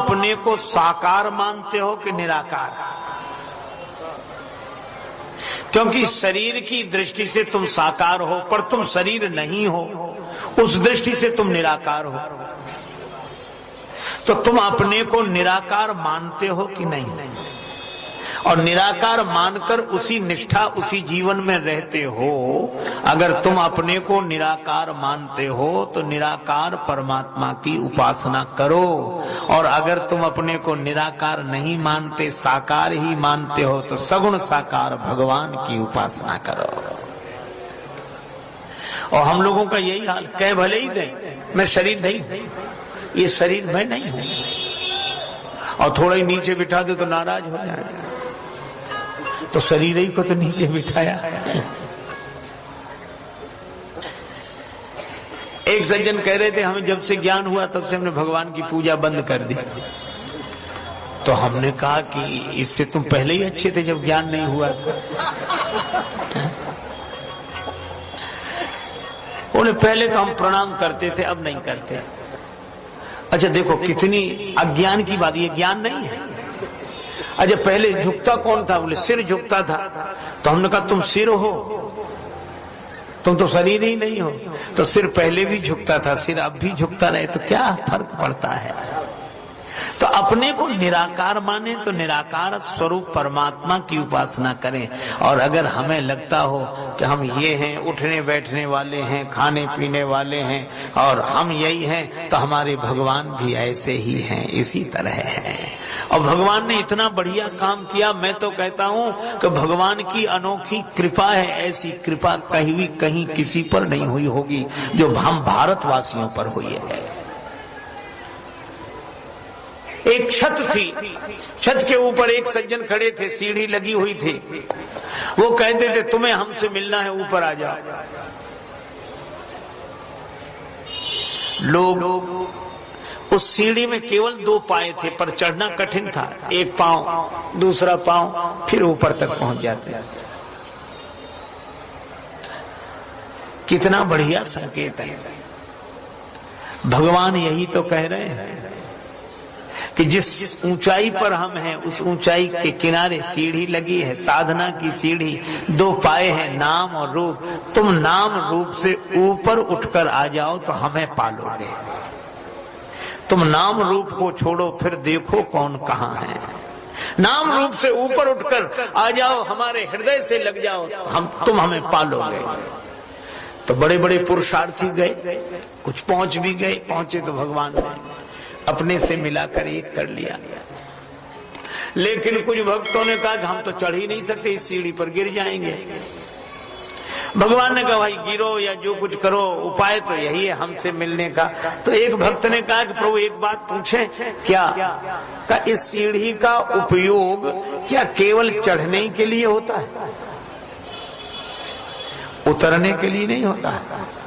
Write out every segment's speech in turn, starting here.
अपने को साकार मानते हो कि निराकार? क्योंकि शरीर की दृष्टि से तुम साकार हो, पर तुम शरीर नहीं हो, उस दृष्टि से तुम निराकार हो। तो तुम अपने को निराकार मानते हो कि नहीं? और निराकार मानकर उसी निष्ठा, उसी जीवन में रहते हो। अगर तुम अपने को निराकार मानते हो तो निराकार परमात्मा की उपासना करो, और अगर तुम अपने को निराकार नहीं मानते, साकार ही मानते हो, तो सगुण साकार भगवान की उपासना करो। और हम लोगों का यही हाल, कह भले ही दें मैं शरीर नहीं हूं, ये शरीर मैं नहीं हूं, और थोड़ा ही नीचे बिठा दो तो नाराज हो जाए, तो शरीर ही को तो नीचे बिठाया। एक सज्जन कह रहे थे हमें जब से ज्ञान हुआ तब से हमने भगवान की पूजा बंद कर दी। तो हमने कहा कि इससे तुम पहले ही अच्छे थे जब ज्ञान नहीं हुआ था। बोले पहले तो हम प्रणाम करते थे, अब नहीं करते। अच्छा देखो कितनी अज्ञान की बात, ये ज्ञान नहीं है। अच्छा पहले झुकता कौन था? बोले सिर झुकता था। तो हमने कहा तुम सिर हो, तुम तो शरीर ही नहीं हो। तो सिर पहले भी झुकता था, सिर अब भी झुकता रहे तो क्या फर्क पड़ता है? तो अपने को निराकार माने तो निराकार स्वरूप परमात्मा की उपासना करें। और अगर हमें लगता हो कि हम ये हैं, उठने बैठने वाले हैं, खाने पीने वाले हैं, और हम यही हैं, तो हमारे भगवान भी ऐसे ही हैं, इसी तरह हैं। और भगवान ने इतना बढ़िया काम किया, मैं तो कहता हूं कि भगवान की अनोखी कृपा है। ऐसी कृपा कहीं किसी पर नहीं हुई होगी जो हम भारतवासियों पर हुई है। एक छत थी, छत के ऊपर एक सज्जन खड़े थे, सीढ़ी लगी हुई थी। वो कहते थे तुम्हें हमसे मिलना है, ऊपर आ जाओ। लोग उस सीढ़ी में केवल 2 पाए थे, पर चढ़ना कठिन था। एक पांव, दूसरा पांव, फिर ऊपर तक पहुंच जाते। कितना बढ़िया संकेत है। भगवान यही तो कह रहे हैं कि जिस ऊंचाई पर हम हैं उस ऊंचाई के किनारे सीढ़ी लगी है, साधना की सीढ़ी। 2 पाए हैं, नाम और रूप। तुम नाम रूप से ऊपर उठकर आ जाओ तो हमें पालोगे। तुम नाम रूप को छोड़ो, फिर देखो कौन कहां है। नाम रूप से ऊपर उठकर आ जाओ, हमारे हृदय से लग जाओ, तुम हमें पालोगे। तो बड़े बड़े पुरुषार्थी गए, कुछ पहुंच भी गए, पहुंचे तो भगवान ने अपने से मिलाकर एक कर लिया। लेकिन कुछ भक्तों ने कहा कि हम तो चढ़ ही नहीं सकते, इस सीढ़ी पर गिर जाएंगे। भगवान ने कहा भाई गिरो या जो कुछ करो, उपाय तो यही है हमसे मिलने का। तो एक भक्त ने कहा कि प्रभु एक बात पूछे क्या? का इस सीढ़ी का उपयोग क्या केवल चढ़ने के लिए होता है, उतरने के लिए नहीं होता है?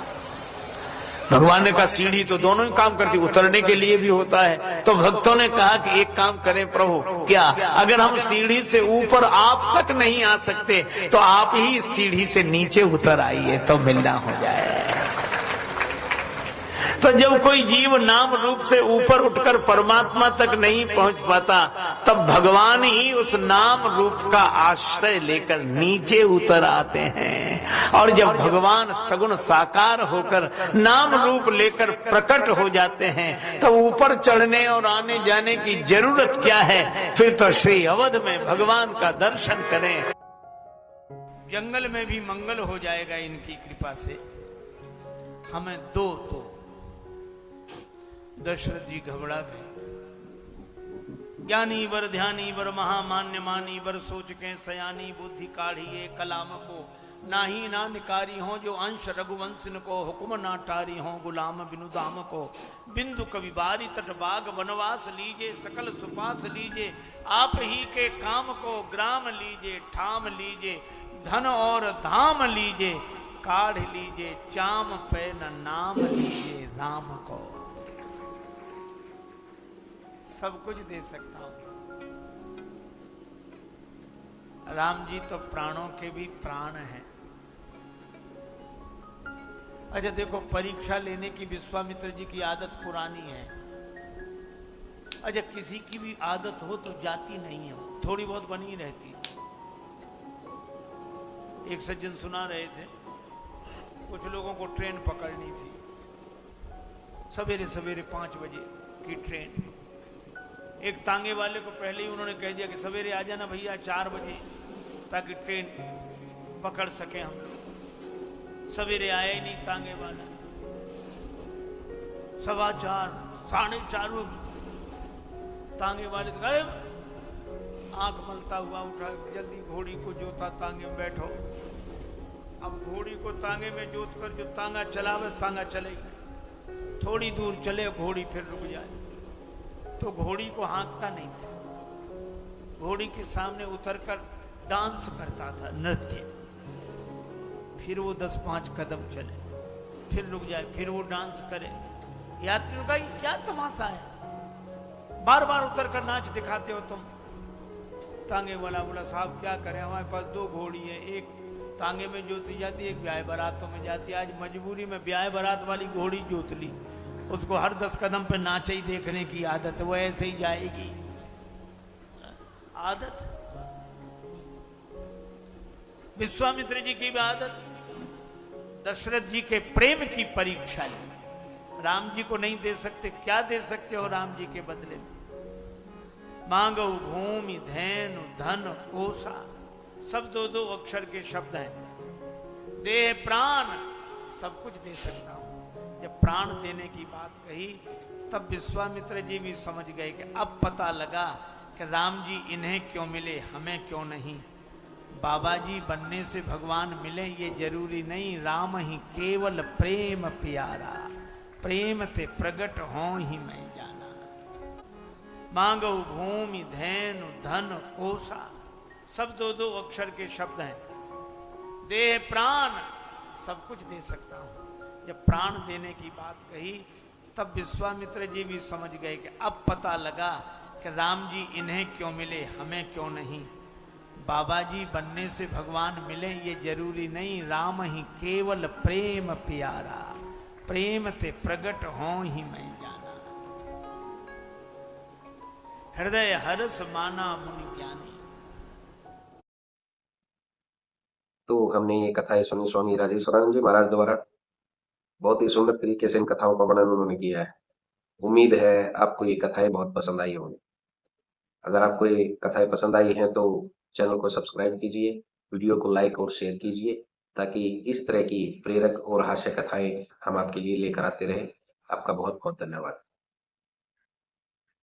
भगवान ने कहा सीढ़ी तो दोनों ही काम करती, उतरने के लिए भी होता है। तो भक्तों ने कहा कि एक काम करें प्रभु, क्या अगर हम सीढ़ी से ऊपर आप तक नहीं आ सकते तो आप ही इस सीढ़ी से नीचे उतर आइए तो मिलना हो जाए। तो जब कोई जीव नाम रूप से ऊपर उठकर परमात्मा तक नहीं पहुंच पाता, तब भगवान ही उस नाम रूप का आश्रय लेकर नीचे उतर आते हैं। और जब भगवान सगुण साकार होकर नाम रूप लेकर प्रकट हो जाते हैं, तो ऊपर चढ़ने और आने जाने की जरूरत क्या है? फिर तो श्री अवध में भगवान का दर्शन करें। जंगल में भी मंगल हो जाएगा इनकी कृपा से। हमें दो दशरथ जी घबरा गए। ज्ञानी वर ध्यानी वर महामान्य मानी वर सोच के सयानी बुद्धि काढ़िए कलाम को नाही ना निकारी हो जो अंश रघुवंशन को हुक्म ना टारी हो गुलाम बिनु दाम को बिंदु कवि बारी तट बाग वनवास लीजे सकल सुपास लीजे आप ही के काम को ग्राम लीजे ठाम लीजे धन और धाम लीजे काढ़ लीजे चाम पे न नाम लीजे राम को। सब कुछ दे सकता हूं। राम जी तो प्राणों के भी प्राण हैं। अच्छा देखो, परीक्षा लेने की विश्वामित्र जी की आदत पुरानी है। अच्छा, किसी की भी आदत हो तो जाती नहीं है, थोड़ी बहुत बनी रहती है। एक सज्जन सुना रहे थे, कुछ लोगों को ट्रेन पकड़नी थी, सवेरे सवेरे 5 बजे की ट्रेन। एक तांगे वाले को पहले ही उन्होंने कह दिया कि सवेरे आ जाना भैया 4 बजे, ताकि ट्रेन पकड़ सके हम लोग। सवेरे आया ही नहीं तांगे वाला, 4:15 4:30 तांगे वाले से अरे आंख मलता हुआ उठा, जल्दी घोड़ी को जोता, तांगे में बैठो। अब घोड़ी को तांगे में जोत कर जो तांगा चलावे, तांगा चलेगी, थोड़ी दूर चले घोड़ी फिर रुक जाए, तो घोड़ी को हाँकता नहीं था, घोड़ी के सामने उतरकर डांस करता था, नृत्य। फिर वो 10-5 कदम चले, फिर रुक जाए, फिर वो डांस करे। यात्रियों का ये क्या तमाशा है, बार बार उतर कर नाच दिखाते हो तुम। तांगे वाला बोला साहब क्या करें, हमारे पास 2 घोड़ी है, एक तांगे में जोती जाती है, एक ब्याह बारातों में जाती है। आज मजबूरी में ब्याह बारात वाली घोड़ी जोत ली, उसको हर 10 कदम पे नाचे ही देखने की आदत है, वो ऐसे ही जाएगी। आदत विश्वामित्र जी की भी आदत, दशरथ जी के प्रेम की परीक्षा ली। राम जी को नहीं दे सकते, क्या दे सकते हो राम जी के बदले में? मांगो भूमि धैनु धन कोसा, सब 2-2 अक्षर के शब्द हैं। देह प्राण, सब कुछ दे सकता हूं। जब प्राण देने की बात कही, तब विश्वामित्र जी भी समझ गए कि अब पता लगा कि राम जी इन्हें क्यों मिले, हमें क्यों नहीं। बाबा जी बनने से भगवान मिले ये जरूरी नहीं, राम ही केवल प्रेम प्यारा, प्रेम ते प्रगट हो ही मैं जाना। मांगो भूमि धैनु धन कोसा, सब 2-2 अक्षर के शब्द हैं। देह प्राण, सब कुछ दे सकता हूं। जब प्राण देने की बात कही, तब विश्वामित्र जी भी समझ गए कि अब पता लगा कि राम जी इन्हें क्यों मिले, हमें क्यों नहीं। बाबा जी बनने से भगवान मिले ये जरूरी नहीं, राम ही केवल प्रेम प्यारा, प्रेम ते प्रगट हो ही मैं जाना। हृदय हर्ष माना मुनि ज्ञानी। तो हमने ये कथाएं सुनी स्वामी राजेश्वरानंद जी महाराज द्वारा। बहुत ही सुंदर तरीके से इन कथाओं का वर्णन उन्होंने किया है। उम्मीद है आपको ये कथाएं बहुत पसंद आई होंगी। अगर आपको ये कथाएं पसंद आई हैं तो चैनल को सब्सक्राइब कीजिए, वीडियो को लाइक और शेयर कीजिए, ताकि इस तरह की प्रेरक और हास्य कथाएं हम आपके लिए लेकर आते रहें। आपका बहुत बहुत धन्यवाद।